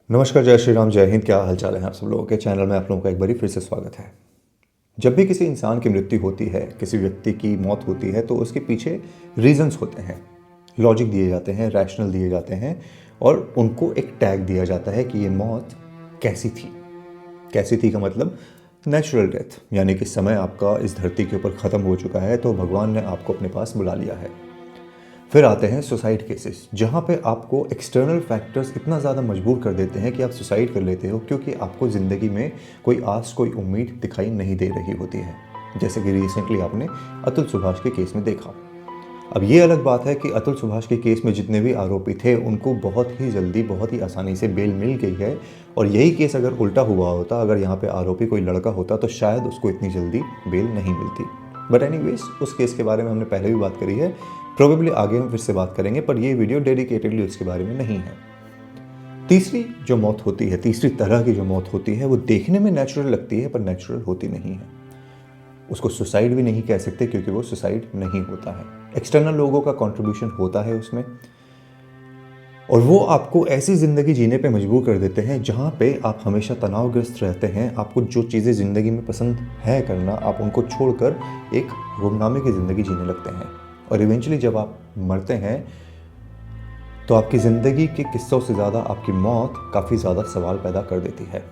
नमस्कार, जय श्री राम, जय हिंद। क्या हालचाल है आप सब लोगों के। चैनल में आप लोगों का एक बार फिर से स्वागत है। जब भी किसी इंसान की मृत्यु होती है, किसी व्यक्ति की मौत होती है, तो उसके पीछे रीजंस होते हैं, लॉजिक दिए जाते हैं, रैशनल दिए जाते हैं और उनको एक टैग दिया जाता है कि ये मौत कैसी थी। कैसी थी का मतलब नेचुरल डेथ, यानी कि समय आपका इस धरती के ऊपर ख़त्म हो चुका है तो भगवान ने आपको अपने पास बुला लिया है। फिर आते हैं सुसाइड केसेस, जहाँ पे आपको एक्सटर्नल फैक्टर्स इतना ज़्यादा मजबूर कर देते हैं कि आप सुसाइड कर लेते हो क्योंकि आपको ज़िंदगी में कोई आस, कोई उम्मीद दिखाई नहीं दे रही होती है। जैसे कि रिसेंटली आपने अतुल सुभाष के केस में देखा। अब ये अलग बात है कि अतुल सुभाष के केस में जितने भी आरोपी थे उनको बहुत ही जल्दी, बहुत ही आसानी से बेल मिल गई है। और यही केस अगर उल्टा हुआ होता, अगर यहाँ पे आरोपी कोई लड़का होता तो शायद उसको इतनी जल्दी बेल नहीं मिलती। बट एनीवेज, उस केस के बारे में हमने पहले भी बात करी है, प्रोबेबली आगे हम फिर से बात करेंगे, पर ये वीडियो डेडिकेटेडली उसके बारे में नहीं है। तीसरी जो मौत होती है, तीसरी तरह की जो मौत होती है, वो देखने में नेचुरल लगती है पर नेचुरल होती नहीं है। उसको सुसाइड भी नहीं कह सकते क्योंकि वो सुसाइड नहीं होता है। एक्सटर्नल लोगों का कंट्रीब्यूशन होता है उसमें, और वो आपको ऐसी ज़िंदगी जीने पे मजबूर कर देते हैं जहाँ पे आप हमेशा तनावग्रस्त रहते हैं। आपको जो चीज़ें ज़िंदगी में पसंद है करना, आप उनको छोड़कर एक गुमनामी की ज़िंदगी जीने लगते हैं। और इवेंचुअली जब आप मरते हैं तो आपकी ज़िंदगी के किस्सों से ज़्यादा आपकी मौत काफ़ी ज़्यादा सवाल पैदा कर देती है।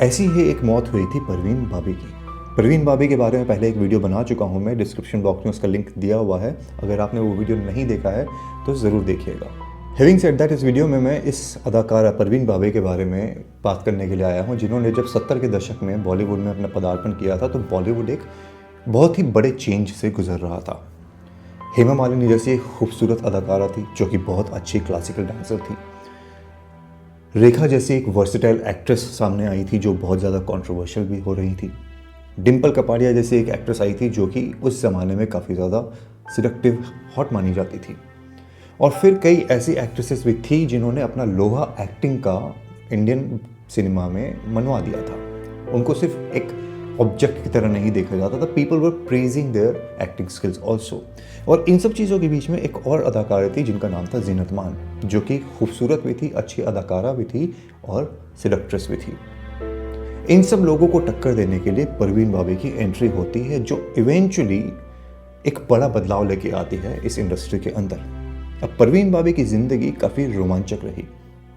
ऐसी ही एक मौत हुई थी परवीन बाबी की। परवीन बाबी के बारे में पहले एक वीडियो बना चुका हूँ मैं, डिस्क्रिप्शन बॉक्स में उसका लिंक दिया हुआ है। अगर आपने वो वीडियो नहीं देखा है तो ज़रूर देखिएगा। हैविंग सेड दैट, इस वीडियो में मैं इस अदाकारा परवीन बाबी के बारे में बात करने के लिए आया हूँ, जिन्होंने जब 70 के दशक में बॉलीवुड में अपना पदार्पण किया था तो बॉलीवुड एक बहुत ही बड़े चेंज से गुजर रहा था। हेमा मालिनी जैसी एक खूबसूरत अदाकारा थी जो कि बहुत अच्छी क्लासिकल डांसर थी। रेखा जैसी एक वर्सेटाइल एक्ट्रेस सामने आई थी जो बहुत ज़्यादा कंट्रोवर्शियल भी हो रही थी। डिम्पल कपाड़िया जैसी एक एक्ट्रेस आई थी जो कि उस ज़माने में काफ़ी ज़्यादा सिडक्टिव, हॉट मानी जाती थी। और फिर कई ऐसी एक्ट्रेसेस भी थी जिन्होंने अपना लोहा एक्टिंग का इंडियन सिनेमा में मनवा दिया था। उनको सिर्फ एक ऑब्जेक्ट की तरह नहीं देखा जाता था, people were praising their acting skills also. और इन सब चीज़ों के बीच में एक और अदाकारा थी जिनका नाम था जीनत मान, जो कि खूबसूरत भी थी, अच्छी अदाकारा भी थी और सिडक्ट्रेस भी थी। इन सब लोगों को टक्कर देने के लिए परवीन बाबी की एंट्री होती है, जो इवेंचुअली एक बड़ा बदलाव लेके आती है इस इंडस्ट्री के अंदर। अब परवीन बाबी की ज़िंदगी काफ़ी रोमांचक रही,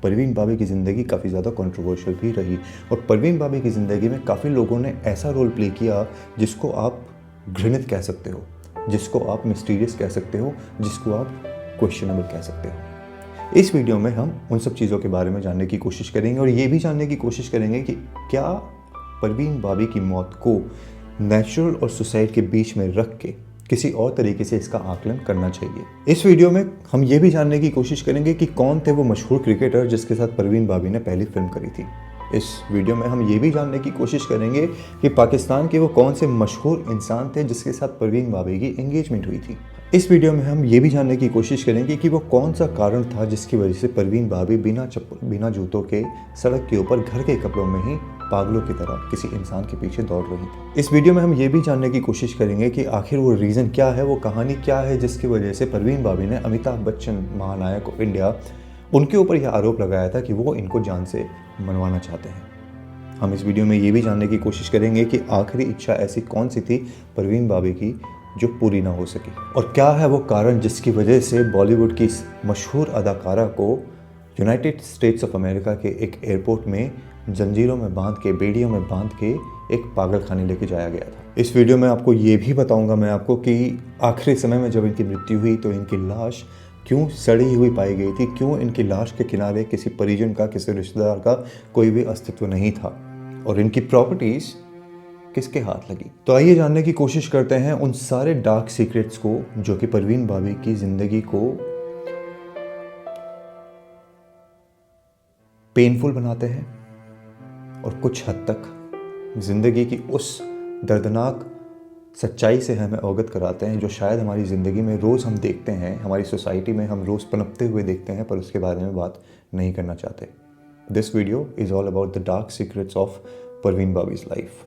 परवीन बाबी की ज़िंदगी काफ़ी ज़्यादा कंट्रोवर्शियल भी रही, और परवीन बाबी की ज़िंदगी में काफ़ी लोगों ने ऐसा रोल प्ले किया जिसको आप घृणित कह सकते हो, जिसको आप मिस्टीरियस कह सकते हो, जिसको आप क्वेश्चनेबल कह सकते हो। इस वीडियो में हम उन सब चीज़ों के बारे में जानने की कोशिश करेंगे और ये भी जानने की कोशिश करेंगे कि क्या परवीन बाबी की मौत को नेचुरल और सुसाइड के बीच में रख के किसी और तरीके से इसका आकलन करना चाहिए। इस वीडियो में हम ये भी जानने की कोशिश करेंगे कि कौन थे वो मशहूर क्रिकेटर जिसके साथ परवीन बाबी ने पहली फिल्म करी थी। इस वीडियो में हम ये भी जानने की कोशिश करेंगे कि पाकिस्तान के वो कौन से मशहूर इंसान थे जिसके साथ परवीन बाबी की एंगेजमेंट हुई थी। इस वीडियो में हम ये भी जानने की कोशिश करेंगे कि वो कौन सा कारण था जिसकी वजह से परवीन बाबी बिना चप्पल, बिना जूतों के सड़क के ऊपर घर के कपड़ों में ही पागलों की तरह किसी इंसान के पीछे दौड़ रही थी। इस वीडियो में हम ये भी जानने की कोशिश करेंगे कि आखिर वो रीज़न क्या है, वो कहानी क्या है जिसकी वजह से परवीन बाबी ने अमिताभ बच्चन, महानायक ऑफ इंडिया, उनके ऊपर यह आरोप लगाया था कि वो इनको जान से मनवाना चाहते हैं। हम इस वीडियो में ये भी जानने की कोशिश करेंगे कि आखिरी इच्छा ऐसी कौन सी थी परवीन बाबी की जो पूरी ना हो सकी, और क्या है वो कारण जिसकी वजह से बॉलीवुड की इस मशहूर अदाकारा को यूनाइटेड स्टेट्स ऑफ अमेरिका के एक एयरपोर्ट में जंजीरों में बांध के, बेड़ियों में बांध के एक पागल खाने लेके जाया गया था। इस वीडियो में आपको ये भी बताऊंगा मैं आपको कि आखिरी समय में जब इनकी मृत्यु हुई तो इनकी लाश क्यों सड़ी हुई पाई गई थी, क्यों इनकी लाश के किनारे किसी परिजन का, किसी रिश्तेदार का कोई भी अस्तित्व नहीं था, और इनकी प्रॉपर्टीज़ किसके हाथ लगी। तो आइए जानने की कोशिश करते हैं उन सारे डार्क सीक्रेट्स को जो कि परवीन बाबी की ज़िंदगी को पेनफुल बनाते हैं और कुछ हद तक ज़िंदगी की उस दर्दनाक सच्चाई से हमें अवगत कराते हैं जो शायद हमारी ज़िंदगी में रोज़ हम देखते हैं, हमारी सोसाइटी में हम रोज़ पनपते हुए देखते हैं, पर उसके बारे में बात नहीं करना चाहते। This video is all about the dark secrets of Parveen Babi's life.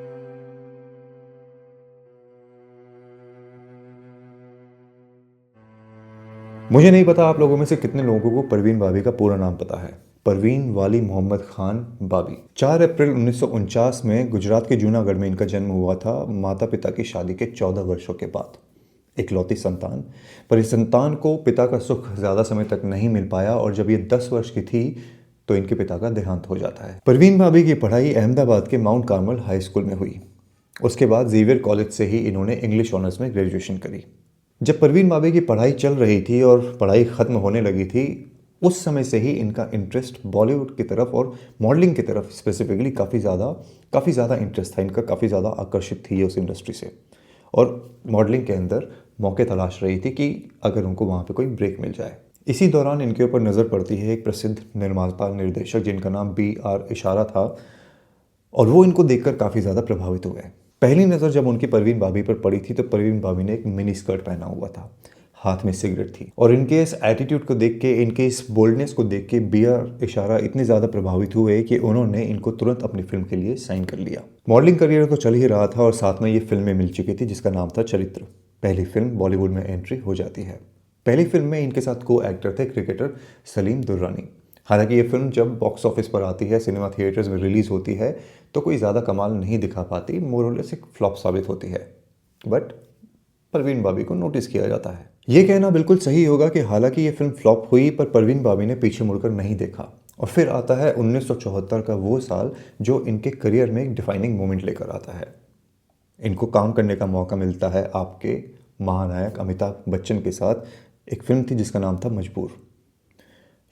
मुझे नहीं पता आप लोगों में से कितने लोगों को परवीन बाबी का पूरा नाम पता है। परवीन वाली मोहम्मद खान बाबी 4 अप्रैल 1949 में गुजरात के जूनागढ़ में इनका जन्म हुआ था, माता पिता की शादी के 14 वर्षों के बाद। इकलौती संतान, पर इस संतान को पिता का सुख ज़्यादा समय तक नहीं मिल पाया और जब ये 10 वर्ष की थी तो इनके पिता का देहांत हो जाता है। परवीन भाभी की पढ़ाई अहमदाबाद के माउंट कार्मल हाई स्कूल में हुई। उसके बाद जेवियर कॉलेज से ही इन्होंने इंग्लिश ऑनर्स में ग्रेजुएशन करी। जब परवीन भाभी की पढ़ाई चल रही थी और पढ़ाई ख़त्म होने लगी थी, उस समय से ही इनका इंटरेस्ट बॉलीवुड की तरफ और मॉडलिंग की तरफ स्पेसिफिकली काफ़ी ज़्यादा इंटरेस्ट था इनका, काफ़ी ज़्यादा आकर्षित थी ये उस इंडस्ट्री से। और मॉडलिंग के अंदर मौके तलाश रही थी कि अगर उनको वहाँ पे कोई ब्रेक मिल जाए। इसी दौरान इनके ऊपर नज़र पड़ती है एक प्रसिद्ध निर्माता निर्देशक जिनका नाम B.R. इशारा था और वो इनको देखकर काफ़ी ज़्यादा प्रभावित हुए। पहली नज़र जब उनकी परवीन भाभी पर पड़ी थी तो परवीन भाभी ने एक मिनी स्कर्ट पहना हुआ था, हाथ में सिगरेट थी और इनके इस एटीट्यूड को देख के, इनके इस बोल्डनेस को देख के B.R. इशारा इतने ज़्यादा प्रभावित हुए कि उन्होंने इनको तुरंत अपनी फिल्म के लिए साइन कर लिया। मॉडलिंग करियर तो चल ही रहा था और साथ में ये फिल्में मिल चुकी थी जिसका नाम था चरित्र। पहली फिल्म बॉलीवुड में एंट्री हो जाती है। पहली फिल्म में इनके साथ को एक्टर थे क्रिकेटर सलीम दुर्रानी। हालांकि ये फिल्म जब बॉक्स ऑफिस पर आती है, सिनेमा थिएटर्स में रिलीज़ होती है तो कोई ज़्यादा कमाल नहीं दिखा पाती, मोर और लेस एक फ्लॉप साबित होती है। बट परवीन भाभी को नोटिस किया जाता है। ये कहना बिल्कुल सही होगा कि हालांकि ये फिल्म फ्लॉप हुई पर परवीन भाभी ने पीछे मुड़कर नहीं देखा। और फिर आता है 1974 का वो साल जो इनके करियर में एक डिफाइनिंग मोमेंट लेकर आता है। इनको काम करने का मौका मिलता है आपके महानायक अमिताभ बच्चन के साथ। एक फिल्म थी जिसका नाम था मजबूर।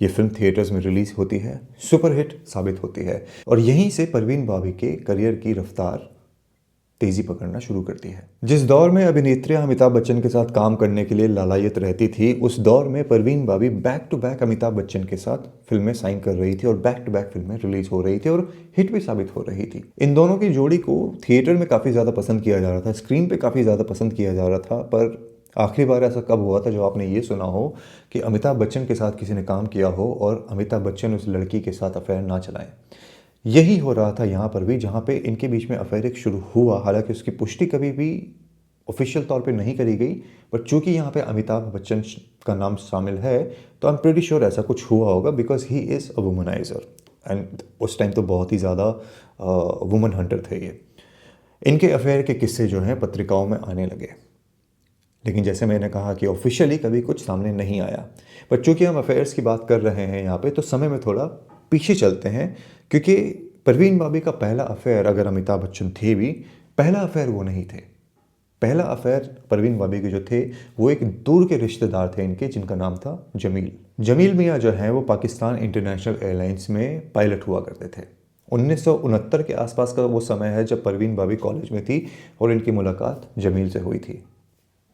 ये फिल्म थिएटर्स में रिलीज होती है, सुपरहिट साबित होती है और यहीं से परवीन भाभी के करियर की रफ्तार तेजी पकड़ना शुरू करती है। जिस दौर में अभिनेत्रियां अमिताभ बच्चन के साथ काम करने के लिए लालायित रहती थी, उस दौर में Parveen Babi back to back Amitabh Bachchan के साथ फिल्में साइन कर रही थी और बैक टू बैक फिल्में रिलीज हो रही थी और हिट भी साबित हो रही थी। इन दोनों की जोड़ी को थिएटर में काफ़ी ज़्यादा पसंद किया जा रहा था, स्क्रीन पर काफ़ी ज़्यादा पसंद किया जा रहा था। पर आखिरी बार ऐसा कब हुआ था जो आपने ये सुना हो कि अमिताभ बच्चन के साथ किसी ने काम किया हो और अमिताभ बच्चन उस लड़की के साथ अफेयर ना चलाएं? यही हो रहा था यहाँ पर भी, जहाँ पे इनके बीच में अफेयर एक शुरू हुआ। हालांकि उसकी पुष्टि कभी भी ऑफिशियल तौर पे नहीं करी गई, पर चूंकि यहाँ पे अमिताभ बच्चन का नाम शामिल है तो आई एम प्रीटी श्योर ऐसा कुछ हुआ होगा, because he is a womaniser and उस टाइम तो बहुत ही ज़्यादा वुमन हंटर थे ये। इनके अफेयर के किस्से जो हैं पत्रिकाओं में आने लगे, लेकिन जैसे मैंने कहा कि ऑफिशियली कभी कुछ सामने नहीं आया। पर चूंकि हम अफेयर्स की बात कर रहे हैं यहाँ पे, तो समय में थोड़ा पीछे चलते हैं, क्योंकि परवीन भाभी का पहला अफेयर, अगर अमिताभ बच्चन थे भी, पहला अफेयर वो नहीं थे। पहला अफेयर परवीन भाभी के जो थे वो एक दूर के रिश्तेदार थे इनके, जिनका नाम था जमील। जमील मियाँ जो हैं वो पाकिस्तान इंटरनेशनल एयरलाइंस में पायलट हुआ करते थे। 1969 के आसपास का वो समय है जब परवीन भाभी कॉलेज में थी और इनकी मुलाकात जमील से हुई थी।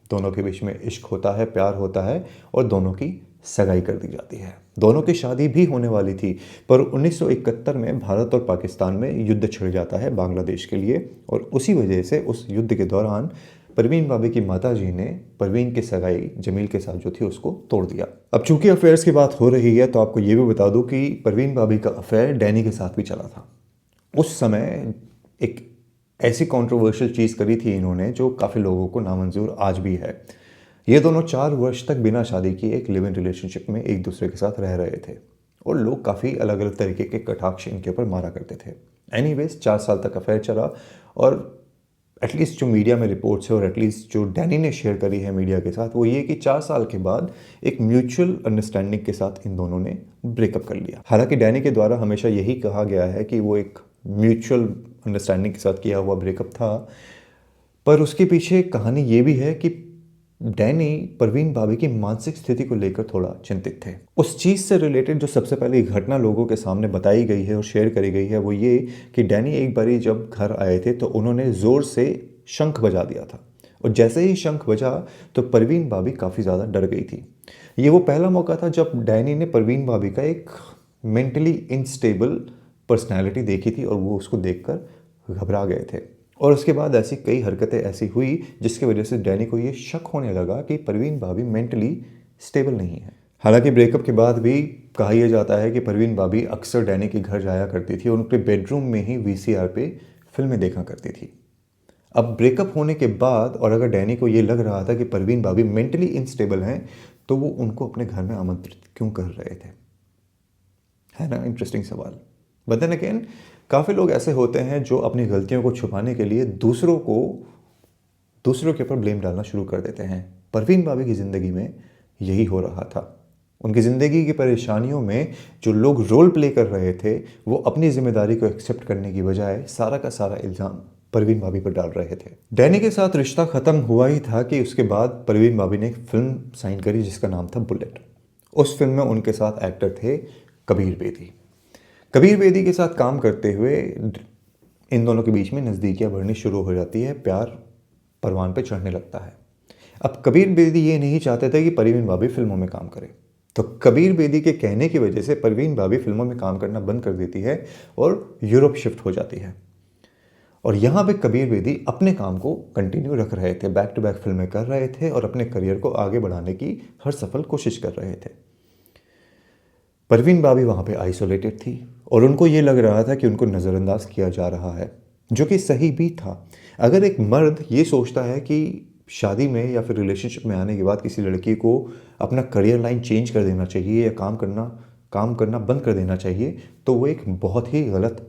दोनों के बीच में इश्क होता है, प्यार होता है और दोनों की सगाई कर दी जाती है। दोनों की शादी भी होने वाली थी, पर 1971 में भारत और पाकिस्तान में युद्ध छिड़ जाता है बांग्लादेश के लिए और उसी वजह से उस युद्ध के दौरान परवीन भाभी की माताजी ने परवीन की सगाई जमील के साथ जो थी उसको तोड़ दिया। अब चूंकि अफेयर्स की बात हो रही है तो आपको ये भी बता दूं कि परवीन भाभी का अफेयर डैनी के साथ भी चला था। उस समय एक ऐसी कंट्रोवर्शियल चीज़ करी थी इन्होंने जो काफ़ी लोगों को नामंजूर आज भी है। ये दोनों 4 वर्ष तक बिना शादी की एक लिव इन रिलेशनशिप में एक दूसरे के साथ रह रहे थे और लोग काफ़ी अलग अलग तरीके के कटाक्ष इनके ऊपर मारा करते थे। एनीवेज 4 साल तक अफेयर चला और एटलीस्ट जो मीडिया में रिपोर्ट्स है और एटलीस्ट जो डैनी ने शेयर करी है मीडिया के साथ, वो ये कि 4 साल के बाद एक म्यूचुअल अंडरस्टैंडिंग के साथ इन दोनों ने ब्रेकअप कर लिया। हालांकि डैनी के द्वारा हमेशा यही कहा गया है कि वो एक म्यूचुअल अंडरस्टैंडिंग के साथ किया हुआ ब्रेकअप था, पर उसके पीछे कहानी ये भी है कि डैनी परवीन भाभी की मानसिक स्थिति को लेकर थोड़ा चिंतित थे। उस चीज़ से रिलेटेड जो सबसे पहले घटना लोगों के सामने बताई गई है और शेयर करी गई है वो ये कि डैनी एक बारी जब घर आए थे तो उन्होंने ज़ोर से शंख बजा दिया था और जैसे ही शंख बजा तो परवीन भाभी काफ़ी ज़्यादा डर गई थी। ये वो पहला मौका था जब डैनी ने परवीन भाभी का एक मेंटली इनस्टेबल पर्सनैलिटी देखी थी और वो उसको देखकर घबरा गए थे और उसके बाद ऐसी कई हरकतें ऐसी हुई जिसकी वजह से डैनी को ये शक होने लगा कि परवीन भाभी मेंटली स्टेबल नहीं है। हालांकि ब्रेकअप के बाद भी कहा यह जाता है कि परवीन भाभी अक्सर डैनी के घर जाया करती थी और उनके बेडरूम में ही VCR पे फिल्में देखा करती थी। अब ब्रेकअप होने के बाद और अगर डैनी को ये लग रहा था कि परवीन भाभी मेंटली इनस्टेबल हैं तो वो उनको अपने घर में आमंत्रित क्यों कर रहे थे? है ना इंटरेस्टिंग सवाल। बट देन अगेन काफ़ी लोग ऐसे होते हैं जो अपनी गलतियों को छुपाने के लिए दूसरों के ऊपर ब्लेम डालना शुरू कर देते हैं। परवीन भाभी की ज़िंदगी में यही हो रहा था। उनकी ज़िंदगी की परेशानियों में जो लोग रोल प्ले कर रहे थे वो अपनी जिम्मेदारी को एक्सेप्ट करने की बजाय सारा का सारा इल्ज़ाम परवीन भाभी पर डाल रहे थे। डैनी के साथ रिश्ता ख़त्म हुआ ही था कि उसके बाद परवीन भाभी ने एक फ़िल्म साइन करी जिसका नाम था बुलेट। उस फिल्म में उनके साथ एक्टर थे कबीर बेदी। कबीर बेदी के साथ काम करते हुए इन दोनों के बीच में नज़दीकियाँ बढ़नी शुरू हो जाती है, प्यार परवान पे चढ़ने लगता है। अब कबीर बेदी ये नहीं चाहते थे कि परवीन भाभी फिल्मों में काम करे, तो कबीर बेदी के कहने की वजह से परवीन भाभी फिल्मों में काम करना बंद कर देती है और यूरोप शिफ्ट हो जाती है। और यहाँ पे कबीर बेदी अपने काम को कंटिन्यू रख रहे थे, बैक टू बैक फिल्में कर रहे थे और अपने करियर को आगे बढ़ाने की हर सफल कोशिश कर रहे थे। परवीन भाभी वहाँ पे आइसोलेटेड थी और उनको ये लग रहा था कि उनको नज़रअंदाज किया जा रहा है, जो कि सही भी था। अगर एक मर्द ये सोचता है कि शादी में या फिर रिलेशनशिप में आने के बाद किसी लड़की को अपना करियर लाइन चेंज कर देना चाहिए या काम करना बंद कर देना चाहिए, तो वो एक बहुत ही गलत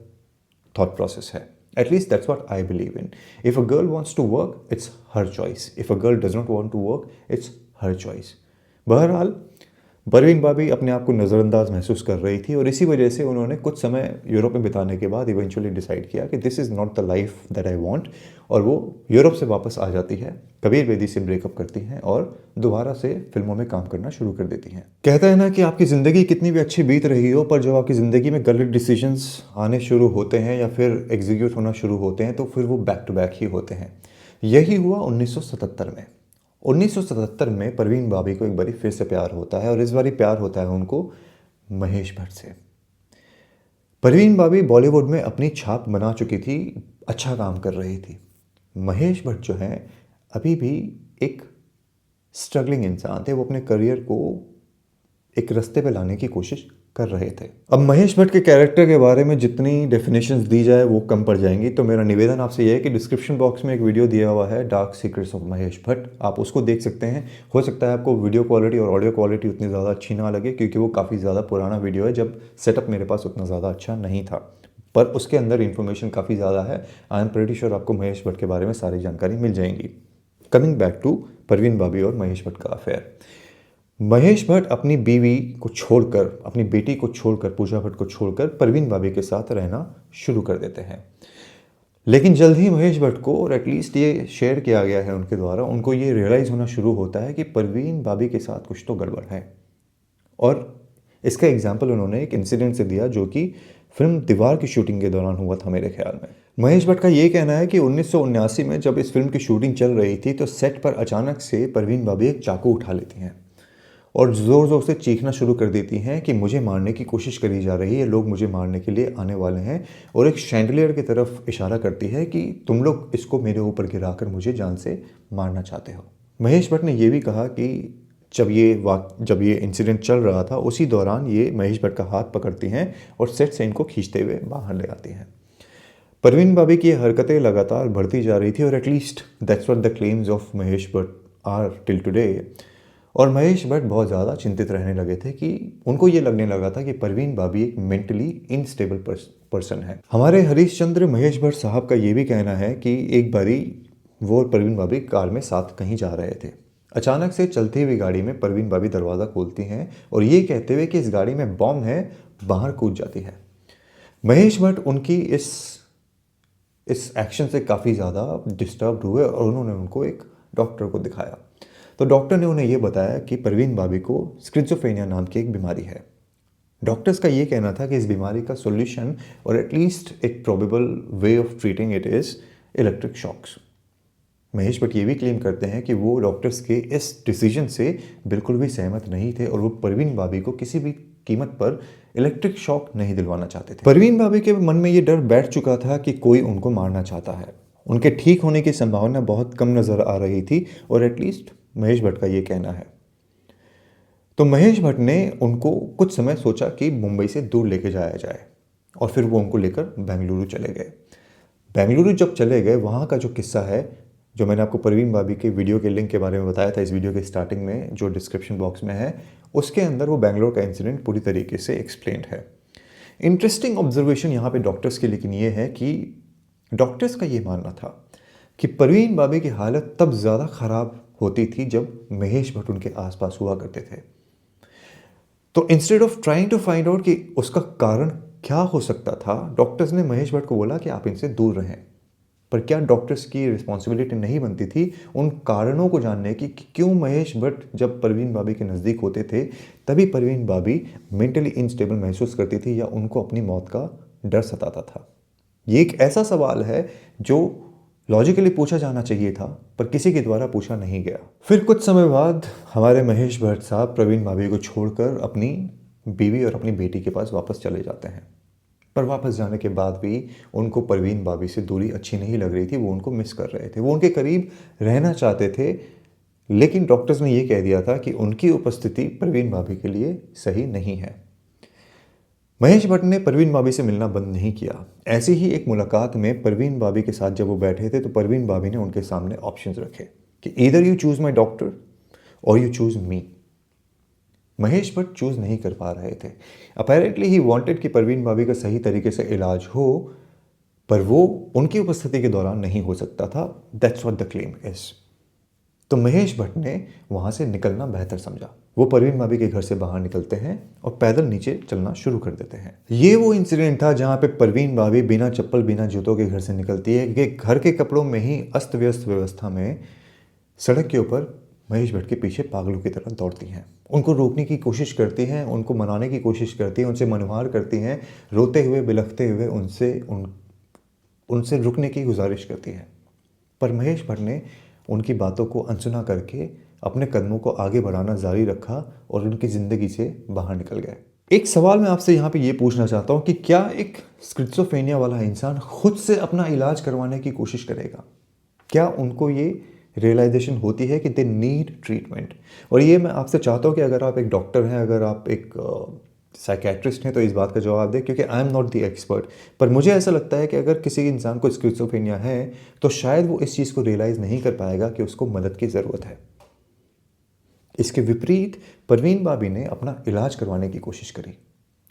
थॉट प्रोसेस है। At least that's what I believe in. If a girl wants to work, it's her choice. If a girl does not want to work, it's her choice. बहरहाल परवीन भाभी अपने आप को नज़रअंदाज महसूस कर रही थी और इसी वजह से उन्होंने कुछ समय यूरोप में बिताने के बाद इवेंचुअली डिसाइड किया कि this is not the life that I want, और वो यूरोप से वापस आ जाती है, कबीर बेदी से ब्रेकअप करती हैं और दोबारा से फिल्मों में काम करना शुरू कर देती हैं। कहते हैं ना कि आपकी ज़िंदगी कितनी भी अच्छी बीत रही हो, पर जब आपकी ज़िंदगी में गलत डिसीजंस आने शुरू होते हैं या फिर एग्जीक्यूट होना शुरू होते हैं तो फिर वो बैक टू बैक ही होते हैं। यही हुआ 1977 में। 1977 में परवीन भाभी को एक बारी फिर से प्यार होता है और इस बारी प्यार होता है उनको महेश भट्ट से। परवीन भाभी बॉलीवुड में अपनी छाप बना चुकी थी, अच्छा काम कर रही थी। महेश भट्ट जो हैं अभी भी एक स्ट्रगलिंग इंसान थे, वो अपने करियर को एक रास्ते पे लाने की कोशिश कर रहे थे। अब महेश भट्ट के कैरेक्टर के बारे में जितनी डेफिनेशंस दी जाए वो कम पड़ जाएंगी, तो मेरा निवेदन आपसे यह है कि डिस्क्रिप्शन बॉक्स में एक वीडियो दिया हुआ है dark secrets of Mahesh Bhatt, आप उसको देख सकते हैं। हो सकता है आपको वीडियो क्वालिटी और ऑडियो क्वालिटी उतनी ज़्यादा अच्छी ना लगे क्योंकि वो काफ़ी ज़्यादा पुराना वीडियो है, जब सेटअप मेरे पास उतना ज़्यादा अच्छा नहीं था, पर उसके अंदर इन्फॉर्मेशन काफ़ी ज़्यादा है। आई एम प्रेटी श्योर आपको महेश भट्ट के बारे में सारी जानकारी मिल जाएंगी। कमिंग बैक टू परवीन भाभी और महेश भट्ट का अफेयर। महेश भट्ट अपनी बीवी को छोड़कर, अपनी बेटी को छोड़कर, पूजा भट्ट को छोड़कर परवीन भाभी के साथ रहना शुरू कर देते हैं। लेकिन जल्द ही महेश भट्ट को, और एटलीस्ट ये शेयर किया गया है उनके द्वारा, उनको ये रियलाइज़ होना शुरू होता है कि परवीन भाभी के साथ कुछ तो गड़बड़ है। और इसका एग्जाम्पल उन्होंने एक इंसिडेंट से दिया जो कि फिल्म दीवार की शूटिंग के दौरान हुआ था मेरे ख्याल में। महेश भट्ट का ये कहना है कि 1979 में जब इस फिल्म की शूटिंग चल रही थी तो सेट पर अचानक से परवीन भाभी एक चाकू उठा लेती हैं और ज़ोर ज़ोर से चीखना शुरू कर देती हैं कि मुझे मारने की कोशिश करी जा रही है, लोग मुझे मारने के लिए आने वाले हैं, और एक शैंडलियर की तरफ इशारा करती है कि तुम लोग इसको मेरे ऊपर गिराकर मुझे जान से मारना चाहते हो। महेश भट्ट ने यह भी कहा कि जब ये इंसिडेंट चल रहा था उसी दौरान ये महेश भट्ट का हाथ पकड़ती हैं और सेट से इनको खींचते हुए बाहर ले आती हैं। परवीन भाभी की ये हरकतें लगातार बढ़ती जा रही थी और at least that's what the claims of Mahesh Bhatt are till today. और महेश भट्ट बहुत ज़्यादा चिंतित रहने लगे थे कि उनको ये लगने लगा था कि परवीन भाभी एक मेंटली इनस्टेबल पर्सन है। हमारे हरीशचंद्र महेश भट्ट साहब का ये भी कहना है कि एक बारी वो और परवीन भाभी कार में साथ कहीं जा रहे थे। अचानक से चलती हुई गाड़ी में परवीन भाभी दरवाज़ा खोलती हैं और ये कहते हुए कि इस गाड़ी में बॉम्ब है, बाहर कूद जाती है। महेश भट्ट उनकी इस एक्शन से काफ़ी ज़्यादा डिस्टर्ब हुए और उन्होंने उनको एक डॉक्टर को दिखाया। तो डॉक्टर ने उन्हें यह बताया कि परवीन भाभी को स्किज़ोफ्रेनिया नाम की एक बीमारी है। डॉक्टर्स का ये कहना था कि इस बीमारी का सॉल्यूशन और एटलीस्ट एक probable way of treating it is electric shocks. Mahesh Bhatt ये भी क्लेम करते हैं कि वो डॉक्टर्स के इस डिसीजन से बिल्कुल भी सहमत नहीं थे और वो परवीन भाभी को किसी भी कीमत पर इलेक्ट्रिक शॉक नहीं दिलवाना चाहते थे। परवीन भाभी के मन में ये डर बैठ चुका था कि कोई उनको मारना चाहता है। उनके ठीक होने की संभावना बहुत कम नज़र आ रही थी और एटलीस्ट महेश भट्ट का ये कहना है। तो महेश भट्ट ने उनको कुछ समय सोचा कि मुंबई से दूर लेके जाया जाए और फिर वो उनको लेकर बेंगलुरु चले गए। बेंगलुरु जब चले गए, वहाँ का जो किस्सा है जो मैंने आपको परवीन बाबी के वीडियो के लिंक के बारे में बताया था इस वीडियो के स्टार्टिंग में, जो डिस्क्रिप्शन बॉक्स में है, उसके अंदर वो बेंगलोर का इंसिडेंट पूरी तरीके से एक्सप्लेन्ड है। इंटरेस्टिंग ऑब्जर्वेशन यहाँ पे डॉक्टर्स की लेकिन ये है कि डॉक्टर्स का ये मानना था कि परवीन बाबी की हालत तब ज़्यादा ख़राब होती थी जब महेश भट्ट उनके आसपास हुआ करते थे। तो instead of trying to find out कि उसका कारण क्या हो सकता था, डॉक्टर्स ने महेश भट्ट को बोला कि आप इनसे दूर रहें। पर क्या डॉक्टर्स की रिस्पॉन्सिबिलिटी नहीं बनती थी उन कारणों को जानने की कि क्यों महेश भट्ट जब परवीन बाबी के नज़दीक होते थे तभी परवीन बाबी मेंटली इनस्टेबल महसूस करती थी या उनको अपनी मौत का डर सताता था। ये एक ऐसा सवाल है जो लॉजिकली पूछा जाना चाहिए था पर किसी के द्वारा पूछा नहीं गया। फिर कुछ समय बाद हमारे महेश भट्ट साहब प्रवीण बाबी को छोड़कर अपनी बीवी और अपनी बेटी के पास वापस चले जाते हैं। पर वापस जाने के बाद भी उनको परवीन बाबी से दूरी अच्छी नहीं लग रही थी, वो उनको मिस कर रहे थे, वो उनके करीब रहना चाहते थे। लेकिन डॉक्टर्स ने ये कह दिया था कि उनकी उपस्थिति परवीन बाबी के लिए सही नहीं है। महेश भट्ट ने परवीन बाबी से मिलना बंद नहीं किया। ऐसी ही एक मुलाकात में परवीन बाबी के साथ जब वो बैठे थे तो परवीन बाबी ने उनके सामने ऑप्शंस रखे कि either you choose my doctor और you choose me. Mahesh Bhatt choose नहीं कर पा रहे थे। अपेरेंटली ही वांटेड कि परवीन बाबी का सही तरीके से इलाज हो, पर वो उनकी उपस्थिति के दौरान नहीं हो सकता था। That's what the claim is. तो महेश भट्ट ने वहाँ से निकलना बेहतर समझा। वो परवीन बाबी के घर से बाहर निकलते हैं और पैदल नीचे चलना शुरू कर देते हैं। ये वो इंसिडेंट था जहाँ पे परवीन बाबी बिना चप्पल बिना जूतों के घर से निकलती है कि घर के कपड़ों में ही अस्त व्यस्त व्यवस्था में सड़क के ऊपर महेश भट्ट के पीछे पागलों की तरह दौड़ती हैं। उनको रोकने की कोशिश करती हैं, उनको मनाने की कोशिश करती हैं, उनसे मनवार करती हैं, रोते हुए बिलखते हुए उनसे रुकने की गुजारिश करती हैं। पर महेश भट्ट ने उनकी बातों को अनसुना करके अपने कदमों को आगे बढ़ाना जारी रखा और उनकी ज़िंदगी से बाहर निकल गए। एक सवाल मैं आपसे यहाँ पे ये पूछना चाहता हूँ कि क्या एक स्किज़ोफ्रेनिया वाला इंसान खुद से अपना इलाज करवाने की कोशिश करेगा? क्या उनको ये रियलाइजेशन होती है कि दे नीड ट्रीटमेंट? और ये मैं आपसे चाहता हूँ कि अगर आप एक डॉक्टर हैं, अगर आप एक साइकेट्रिस्ट हैं तो इस बात का जवाब दें, क्योंकि I am not the expert. पर मुझे ऐसा लगता है कि अगर किसी इंसान को स्किज़ोफ्रेनिया है तो शायद वो इस चीज़ को रियलाइज़ नहीं कर पाएगा कि उसको मदद की ज़रूरत है। इसके विपरीत परवीन बाबी ने अपना इलाज करवाने की कोशिश करी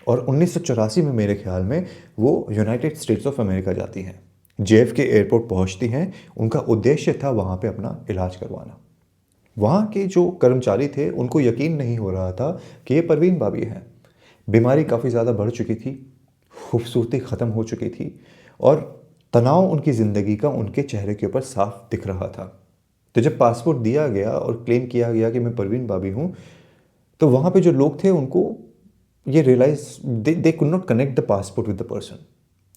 और 1984 में मेरे ख्याल में वो यूनाइटेड स्टेट्स ऑफ अमेरिका जाती हैं, JFK एयरपोर्ट पहुंचती हैं। उनका उद्देश्य था वहाँ पे अपना इलाज करवाना। वहाँ के जो कर्मचारी थे उनको यकीन नहीं हो रहा था कि ये परवीन बाबी हैं। बीमारी काफ़ी ज़्यादा बढ़ चुकी थी, खूबसूरती ख़त्म हो चुकी थी और तनाव उनकी ज़िंदगी का उनके चेहरे के ऊपर साफ दिख रहा था। तो जब पासपोर्ट दिया गया और क्लेम किया गया कि मैं परवीन बाबी हूँ, तो वहाँ पे जो लोग थे उनको ये realise they could not connect the passport with the person.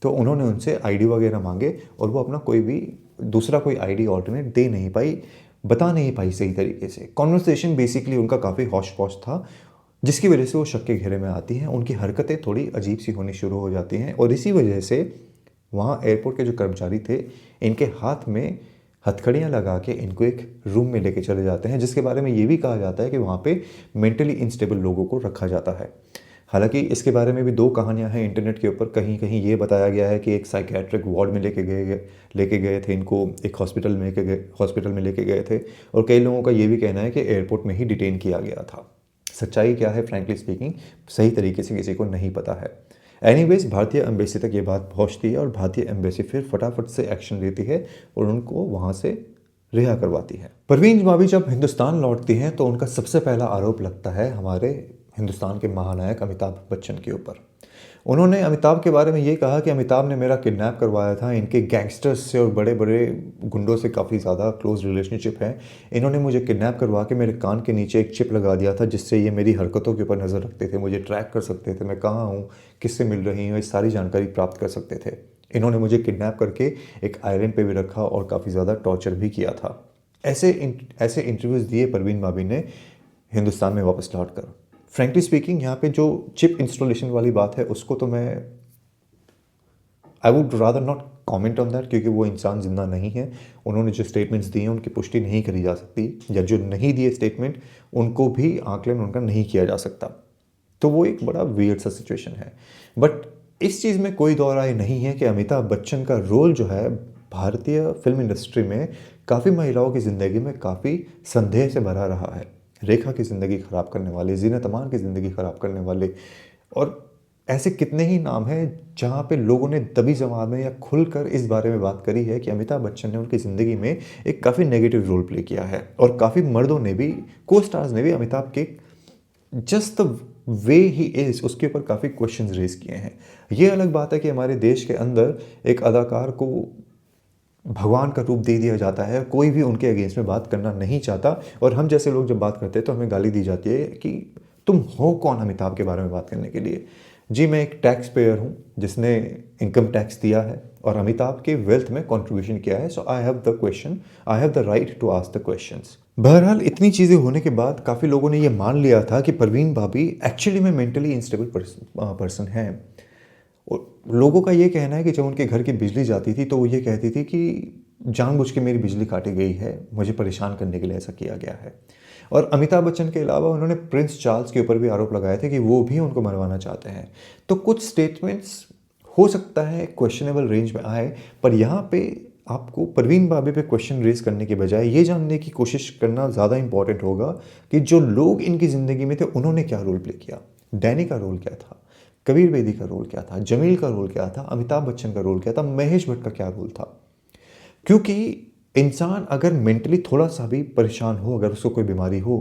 तो उन्होंने उनसे आईडी वगैरह मांगे और वो अपना कोई भी दूसरा कोई आईडी ऑल्टरनेट दे नहीं पाई, बता नहीं पाई सही तरीके से। कॉन्वर्सेशन बेसिकली उनका काफ़ी हौश पौश था, जिसकी वजह से वो शक के घेरे में आती हैं। उनकी हरकतें थोड़ी अजीब सी होनी शुरू हो जाती हैं और इसी वजह से वहाँ एयरपोर्ट के जो कर्मचारी थे इनके हाथ में हथकड़ियाँ लगा के इनको एक रूम में लेके चले जाते हैं, जिसके बारे में ये भी कहा जाता है कि वहाँ पे मेंटली इनस्टेबल लोगों को रखा जाता है। हालांकि इसके बारे में भी दो कहानियां हैं इंटरनेट के ऊपर। कहीं कहीं ये बताया गया है कि एक साइकेट्रिक वार्ड में लेके गए थे इनको, एक हॉस्पिटल में लेके गए थे, और कई लोगों का ये भी कहना है कि एयरपोर्ट में ही डिटेन किया गया था। सच्चाई क्या है फ्रैंकली स्पीकिंग सही तरीके से किसी को नहीं पता है। एनीवेज भारतीय एम्बेसी तक ये बात पहुंचती है और भारतीय एम्बेसी फिर फटाफट से एक्शन लेती है और उनको वहाँ से रिहा करवाती है। परवीन बाबी जब हिंदुस्तान लौटती हैं तो उनका सबसे पहला आरोप लगता है हमारे हिंदुस्तान के महानायक अमिताभ बच्चन के ऊपर। उन्होंने अमिताभ के बारे में ये कहा कि अमिताभ ने मेरा किडनैप करवाया था, इनके गैंगस्टर्स से और बड़े बड़े गुंडों से काफ़ी ज़्यादा क्लोज रिलेशनशिप है। इन्होंने मुझे किडनैप करवा के मेरे कान के नीचे एक चिप लगा दिया था जिससे ये मेरी हरकतों के ऊपर नज़र रखते थे, मुझे ट्रैक कर सकते थे, मैं कहाँ हूँ, किससे मिल रही हूँ, ये सारी जानकारी प्राप्त कर सकते थे। इन्होंने मुझे किडनैप करके एक आइलैंड पे भी रखा और काफ़ी ज़्यादा टॉर्चर भी किया था। ऐसे इंटरव्यूज़ दिए परवीन बाबी ने हिंदुस्तान में वापस लौट कर। फ्रैंकली स्पीकिंग यहाँ पे जो चिप इंस्टॉलेशन वाली बात है उसको तो मैं I would rather not comment on that, क्योंकि वो इंसान जिंदा नहीं है। उन्होंने जो स्टेटमेंट्स दिए हैं उनकी पुष्टि नहीं करी जा सकती, या जो नहीं दिए स्टेटमेंट उनको भी आकलन उनका नहीं किया जा सकता। तो वो एक बड़ा वियर्ड सा सिचुएशन है। बट इस चीज़ में कोई दो राय नहीं है कि अमिताभ बच्चन का रोल जो है भारतीय फिल्म इंडस्ट्री में काफ़ी महिलाओं की ज़िंदगी में काफ़ी संदेह से भरा रहा है। रेखा की ज़िंदगी ख़राब करने वाले, ज़ीनत अमान की ज़िंदगी ख़राब करने वाले, और ऐसे कितने ही नाम हैं जहाँ पे लोगों ने दबी ज़बान में या खुलकर इस बारे में बात करी है कि अमिताभ बच्चन ने उनकी ज़िंदगी में एक काफ़ी नेगेटिव रोल प्ले किया है। और काफ़ी मर्दों ने भी, को स्टार्स ने भी अमिताभ के just the way he is उसके ऊपर काफ़ी क्वेश्चंस रेज किए हैं। ये अलग बात है कि हमारे देश के अंदर एक अदाकार को भगवान का रूप दे दिया जाता है, कोई भी उनके अगेंस्ट में बात करना नहीं चाहता, और हम जैसे लोग जब बात करते हैं तो हमें गाली दी जाती है कि तुम हो कौन अमिताभ के बारे में बात करने के लिए। जी, मैं एक टैक्स पेयर हूँ जिसने इनकम टैक्स दिया है और अमिताभ के वेल्थ में कंट्रीब्यूशन किया है। So I have the right to ask the questions. बहरहाल इतनी चीज़ें होने के बाद काफ़ी लोगों ने ये मान लिया था कि परवीन भाभी एक्चुअली में मेंटली इंस्टेबल पर्सन है। और लोगों का ये कहना है कि जब उनके घर की बिजली जाती थी तो वो ये कहती थी कि जानबूझ के मेरी बिजली काटी गई है, मुझे परेशान करने के लिए ऐसा किया गया है। और अमिताभ बच्चन के अलावा उन्होंने प्रिंस चार्ल्स के ऊपर भी आरोप लगाए थे कि वो भी उनको मरवाना चाहते हैं। तो कुछ स्टेटमेंट्स हो सकता है क्वेश्चनेबल रेंज में आए, पर यहाँ पे आपको परवीन भाभी पे क्वेश्चन रेज करने के बजाय ये जानने की कोशिश करना ज़्यादा इंपॉर्टेंट होगा कि जो लोग इनकी ज़िंदगी में थे उन्होंने क्या रोल प्ले किया। डैनी का रोल क्या था, कबीर बेदी का रोल क्या था, जमील का रोल क्या था, अमिताभ बच्चन का रोल क्या था, महेश भट्ट का क्या रोल था। क्योंकि इंसान अगर मेंटली थोड़ा सा भी परेशान हो, अगर उसको कोई बीमारी हो,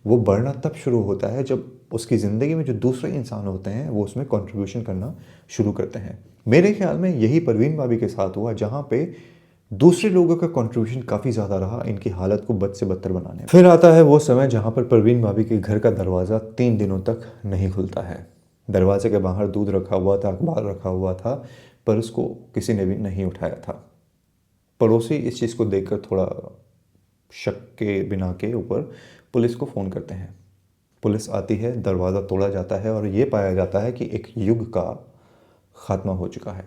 वो बढ़ना तब शुरू होता है जब उसकी ज़िंदगी में जो दूसरे इंसान होते हैं वो उसमें कंट्रीब्यूशन करना शुरू करते हैं। मेरे ख्याल में यही परवीन भाभी के साथ हुआ, जहाँ पे दूसरे लोगों का कंट्रीब्यूशन काफ़ी ज़्यादा रहा इनकी हालत को बद से बदतर बनाने में। फिर आता है वो समय जहाँ पर परवीन भाभी के घर का दरवाज़ा 3 दिनों तक नहीं खुलता है। दरवाजे के बाहर दूध रखा हुआ था, अखबार रखा हुआ था, पर उसको किसी ने भी नहीं उठाया था। पड़ोसी इस चीज़ को देखकर थोड़ा शक के बिना के ऊपर पुलिस को फ़ोन करते हैं। पुलिस आती है, दरवाज़ा तोड़ा जाता है और ये पाया जाता है कि एक युग का खात्मा हो चुका है।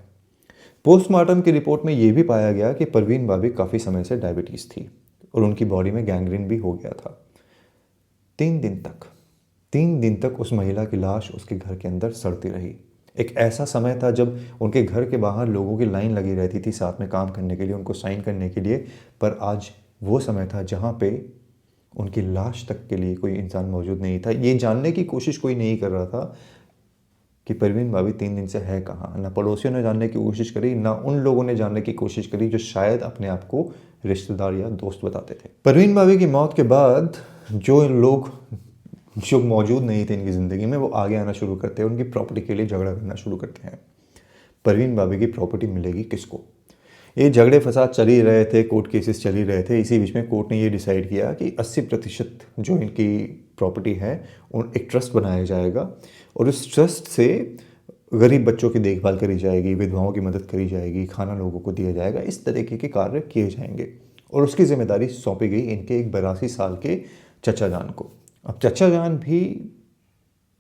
पोस्टमार्टम की रिपोर्ट में ये भी पाया गया कि परवीन भाभी काफ़ी समय से डायबिटीज़ थी और उनकी बॉडी में गैंग्रीन भी हो गया था। 3 दिन तक उस महिला की लाश उसके घर के अंदर सड़ती रही। एक ऐसा समय था जब उनके घर के बाहर लोगों की लाइन लगी रहती थी साथ में काम करने के लिए, उनको साइन करने के लिए, पर आज वो समय था जहाँ पे उनकी लाश तक के लिए कोई इंसान मौजूद नहीं था। ये जानने की कोशिश कोई नहीं कर रहा था कि परवीन भाभी 3 दिन से है कहाँ। ना पड़ोसियों ने जानने की कोशिश करी, ना उन लोगों ने जानने की कोशिश करी जो शायद अपने आप को रिश्तेदार या दोस्त बताते थे। परवीन भाभी की मौत के बाद जो लोग जो मौजूद नहीं थे इनकी ज़िंदगी में वो आगे आना शुरू करते हैं, उनकी प्रॉपर्टी के लिए झगड़ा करना शुरू करते हैं। परवीन भाभी की प्रॉपर्टी मिलेगी किसको। ये झगड़े फसाद चल ही रहे थे, कोर्ट केसेस चल ही रहे थे। इसी बीच में कोर्ट ने ये डिसाइड किया कि 80% जो इनकी प्रॉपर्टी है उन एक ट्रस्ट बनाया जाएगा और उस ट्रस्ट से गरीब बच्चों की देखभाल करी जाएगी, विधवाओं की मदद करी जाएगी, खाना लोगों को दिया जाएगा, इस तरीके के कार्य किए जाएंगे। और उसकी जिम्मेदारी सौंपी गई इनके एक 82 साल के चचा जान को। अब चचा जान भी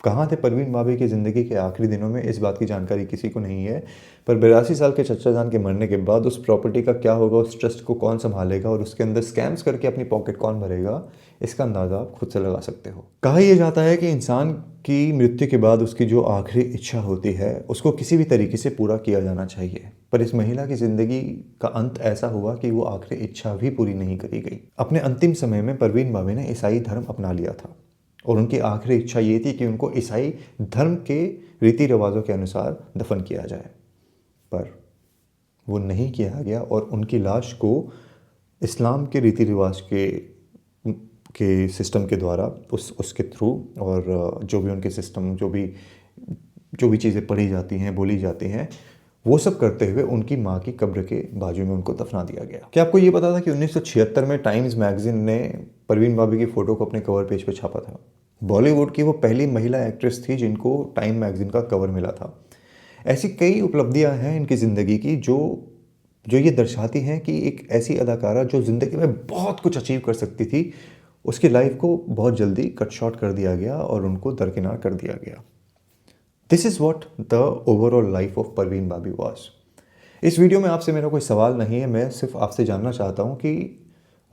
कहाँ थे परवीन भाभी की ज़िंदगी के आखिरी दिनों में, इस बात की जानकारी किसी को नहीं है। पर 82 साल के चचा जान के मरने के बाद उस प्रॉपर्टी का क्या होगा, उस ट्रस्ट को कौन संभालेगा और उसके अंदर स्कैम्स करके अपनी पॉकेट कौन भरेगा, इसका अंदाज़ा आप खुद से लगा सकते हो। कहा यह जाता है कि इंसान की मृत्यु के बाद उसकी जो आखिरी इच्छा होती है उसको किसी भी तरीके से पूरा किया जाना चाहिए, पर इस महिला की ज़िंदगी का अंत ऐसा हुआ कि वो आखिरी इच्छा भी पूरी नहीं करी गई। अपने अंतिम समय में परवीन भाभी ने ईसाई धर्म अपना लिया था और उनकी आखिरी इच्छा ये थी कि उनको ईसाई धर्म के रीति रिवाजों के अनुसार दफन किया जाए, पर वो नहीं किया गया और उनकी लाश को इस्लाम के रीति रिवाज के सिस्टम के द्वारा उसके थ्रू और जो भी उनके सिस्टम जो भी चीज़ें पढ़ी जाती हैं, बोली जाती हैं, वो सब करते हुए उनकी माँ की कब्र के बाजू में उनको दफना दिया गया। क्या आपको ये पता था कि 1976 में टाइम्स मैगजीन ने परवीन भाभी की फ़ोटो को अपने कवर पेज पे छापा था। बॉलीवुड की वो पहली महिला एक्ट्रेस थी जिनको टाइम मैगजीन का कवर मिला था। ऐसी कई उपलब्धियां हैं इनकी ज़िंदगी की जो ये दर्शाती हैं कि एक ऐसी अदाकारा जो ज़िंदगी में बहुत कुछ अचीव कर सकती थी, उसकी लाइफ को बहुत जल्दी कट शॉर्ट कर दिया गया और उनको दरकिनार कर दिया गया। This is what the overall life of Parveen भाभी वॉज। इस वीडियो में आपसे मेरा कोई सवाल नहीं है, मैं सिर्फ आपसे जानना चाहता हूँ कि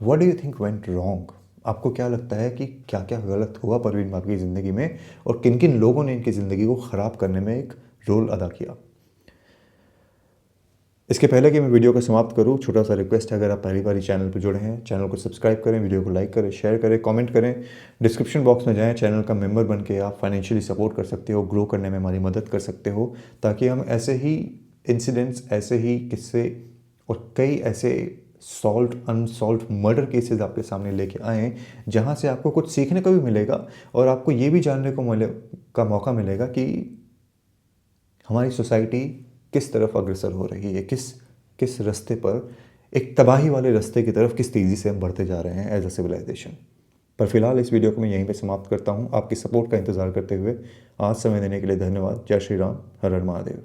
what do you think went wrong. आपको क्या लगता है कि क्या क्या गलत हुआ परवीन भाभी की ज़िंदगी में और किन किन लोगों ने इनकी ज़िंदगी को ख़राब करने में एक रोल अदा किया। इसके पहले कि मैं वीडियो को समाप्त करूं, छोटा सा रिक्वेस्ट है, अगर आप पहली बार चैनल पर जुड़े हैं, चैनल को सब्सक्राइब करें, वीडियो को लाइक करें, शेयर करें, कमेंट करें, डिस्क्रिप्शन बॉक्स में जाएं, चैनल का मेंबर बन के आप फाइनेंशियली सपोर्ट कर सकते हो, ग्रो करने में हमारी मदद कर सकते हो, ताकि हम ऐसे ही इंसिडेंट्स, ऐसे ही किस्से और कई ऐसे सॉल्व अनसॉल्व मर्डर केसेस आपके सामने लेके आएँ, जहाँ से आपको कुछ सीखने को भी मिलेगा और आपको ये भी जानने को का मौका मिलेगा कि हमारी सोसाइटी किस तरफ अग्रसर हो रही है, किस किस रास्ते पर, एक तबाही वाले रास्ते की तरफ किस तेज़ी से हम बढ़ते जा रहे हैं एज अ सिविलाइजेशन। पर फिलहाल इस वीडियो को मैं यहीं पे समाप्त करता हूँ, आपकी सपोर्ट का इंतज़ार करते हुए। आज समय देने के लिए धन्यवाद। जय श्री राम, हर हर महादेव।